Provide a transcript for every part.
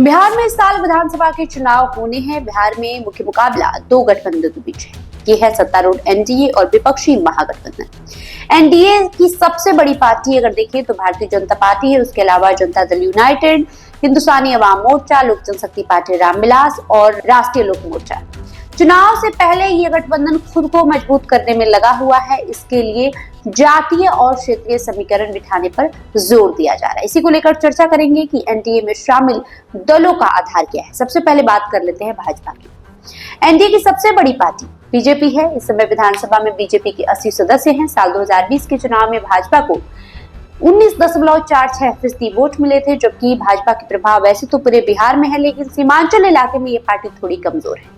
बिहार में इस साल विधानसभा के चुनाव होने हैं। बिहार में मुख्य मुकाबला दो गठबंधन के बीच है। ये है सत्तारूढ़ एनडीए और विपक्षी महागठबंधन। एनडीए की सबसे बड़ी पार्टी अगर देखें तो भारतीय जनता पार्टी है। उसके अलावा जनता दल यूनाइटेड, हिंदुस्तानी अवाम मोर्चा, लोक जनशक्ति पार्टी रामविलास और राष्ट्रीय लोक मोर्चा। चुनाव से पहले ये गठबंधन खुद को मजबूत करने में लगा हुआ है। इसके लिए जातीय और क्षेत्रीय समीकरण बिठाने पर जोर दिया जा रहा है। इसी को लेकर चर्चा करेंगे कि एनडीए में शामिल दलों का आधार क्या है। सबसे पहले बात कर लेते हैं भाजपा की। एनडीए की सबसे बड़ी पार्टी बीजेपी है। इस समय विधानसभा में बीजेपी के 80 सदस्य हैं। साल 2020 के चुनाव में भाजपा को 19.46% वोट मिले थे, जबकि भाजपा के प्रभाव वैसे तो पूरे बिहार में है, लेकिन सीमांचल इलाके में ये पार्टी थोड़ी कमजोर है।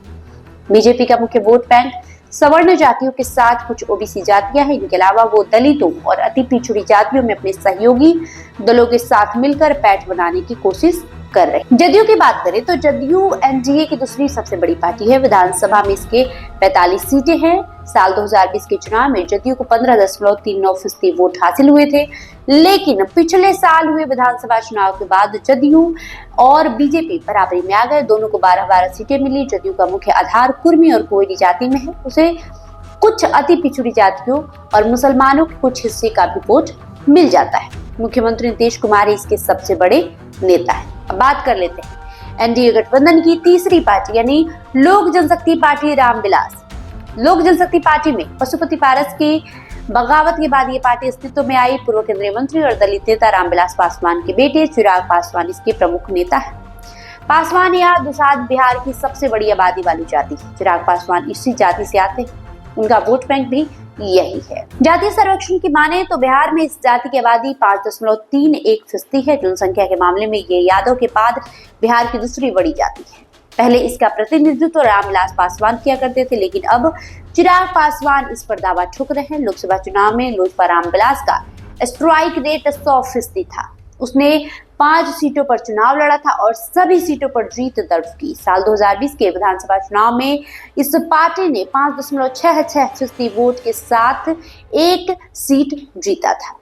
बीजेपी का मुख्य वोट बैंक सवर्ण जातियों के साथ कुछ ओबीसी जातियां हैं। इनके अलावा वो दलितों और अति पिछड़ी जातियों में अपने सहयोगी दलों के साथ मिलकर पैठ बनाने की कोशिश कर रहे हैं। जदयू की बात करें तो जदयू एनडीए की दूसरी सबसे बड़ी पार्टी है। विधानसभा में इसके 45 सीटें हैं। साल 2020 के चुनाव में जदयू को 15.39% वोट हासिल हुए थे, लेकिन पिछले साल हुए विधानसभा चुनाव के बाद जदयू और बीजेपी बराबरी में आ गए। दोनों को 12-12 सीटें मिली। जदयू का मुख्य आधार कुर्मी और कोयरी जाति में है। उसे कुछ अति पिछड़ी जातियों और मुसलमानों के कुछ हिस्से का भी वोट मिल जाता है। मुख्यमंत्री नीतीश कुमार इसके सबसे बड़े नेता है। अब बात कर लेते हैं एनडीए गठबंधन की तीसरी पार्टी यानी लोक जनशक्ति पार्टी रामविलास। लोक जनशक्ति पार्टी में पशुपति पारस की बगावत के बाद ये पार्टी अस्तित्व में आई। पूर्व केंद्रीय मंत्री और दलित नेता रामविलास पासवान के बेटे चिराग पासवान इसके प्रमुख नेता है। पासवान या दुसाध बिहार की सबसे बड़ी आबादी वाली जाति है। चिराग पासवान इसी जाति से आते हैं। उनका वोट बैंक भी यही है। जातीय सर्वेक्षण की माने तो बिहार में इस जाति की आबादी 5.31% है। जनसंख्या के मामले में ये यादव के बाद बिहार की दूसरी बड़ी जाति है। पहले इसका प्रतिनिधित्व रामविलास पासवान किया करते थे, लेकिन अब चिराग पासवान इस पर दावा ठोक रहे हैं। लोकसभा चुनाव में लोजपा रामविलास का स्ट्राइक रेट 100% था। उसने 5 सीटों पर चुनाव लड़ा था और सभी सीटों पर जीत दर्ज की। साल 2020 के विधानसभा चुनाव में इस पार्टी ने 5.66% वोट के साथ एक सीट जीता था।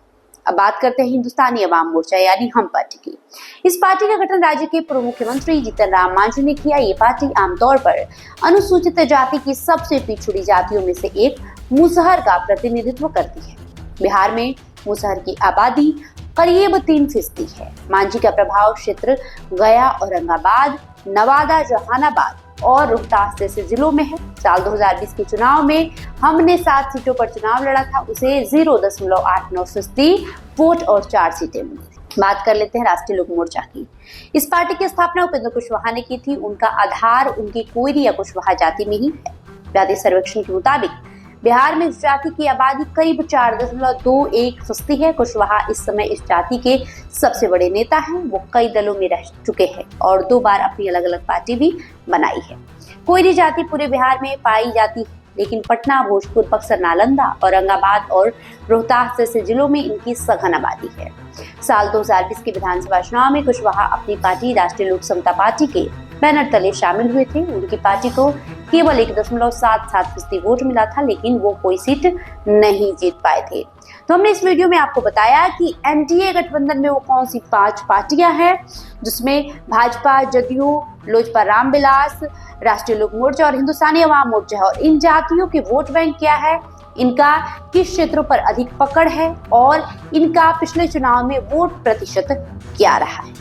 अब बात करते हैं हिंदुस्तानी अवाम मोर्चा यानी हम पार्टी की। इस पार्टी का गठन राज्य के पूर्व मुख्यमंत्री जीतन राम मांझी ने किया। ये पार्टी आमतौर पर अनुसूचित जाति की सबसे पिछड़ी जातियों में से एक मुसहर का प्रतिनिधित्व करती है। बिहार में मुसहर की आबादी करीब 3% है। मांझी का प्रभाव क्षेत्र गया, औरंगाबाद, नवादा, जहानाबाद और रोहतास जैसे जिलों में है। साल 2020 के चुनाव में हमने 7 सीटों पर चुनाव लड़ा था। उसे 0.89% वोट और 4 सीटें मिली। बात कर लेते हैं राष्ट्रीय लोक मोर्चा की। इस पार्टी की स्थापना उपेंद्र कुशवाहा ने की थी। उनका आधार उनकी कोयरी या कुशवाहा जाति में ही है। जातीय सर्वेक्षण के मुताबिक बिहार में इस जाति की आबादी करीब 4.21% है। कुशवाहा इस समय इस जाति के सबसे बड़े नेता हैं। वो कई दलों में रह चुके हैं और 2 बार अपनी अलग अलग पार्टी भी बनाई है। कोयरी जाति पूरे बिहार में पाई जाती है, लेकिन पटना, भोजपुर, बक्सर, नालंदा, औरंगाबाद और रोहतास जैसे जिलों में इनकी सघन आबादी है। साल 2020 के विधानसभा चुनाव में कुशवाहा अपनी पार्टी राष्ट्रीय लोक समता पार्टी के बैनर तले शामिल हुए थे। उनकी पार्टी को केवल 1.77% वोट मिला था, लेकिन वो कोई सीट नहीं जीत पाए थे। तो हमने इस वीडियो में आपको बताया कि एनडीए गठबंधन में वो कौन सी 5 पार्टियां हैं, जिसमें भाजपा, जदयू, लोजपा रामविलास, राष्ट्रीय लोक मोर्चा और हिंदुस्तानी अवाम मोर्चा है। और इन जातियों के वोट बैंक क्या है, इनका किस क्षेत्रों पर अधिक पकड़ है और इनका पिछले चुनाव में वोट प्रतिशत क्या रहा है।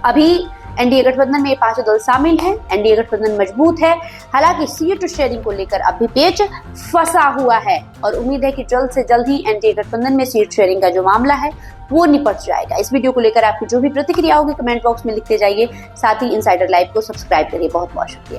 अभी एनडीए गठबंधन में 5 दल शामिल हैं। एनडीए गठबंधन मजबूत है, हालांकि सीट शेयरिंग को लेकर अभी पेच फंसा हुआ है और उम्मीद है कि जल्द से जल्द ही एनडीए गठबंधन में सीट शेयरिंग का जो मामला है वो निपट जाएगा। इस वीडियो को लेकर आपकी जो भी प्रतिक्रिया होगी कमेंट बॉक्स में लिखते जाइए। साथ ही इनसाइडर लाइव को सब्सक्राइब करिए। बहुत बहुत शुक्रिया।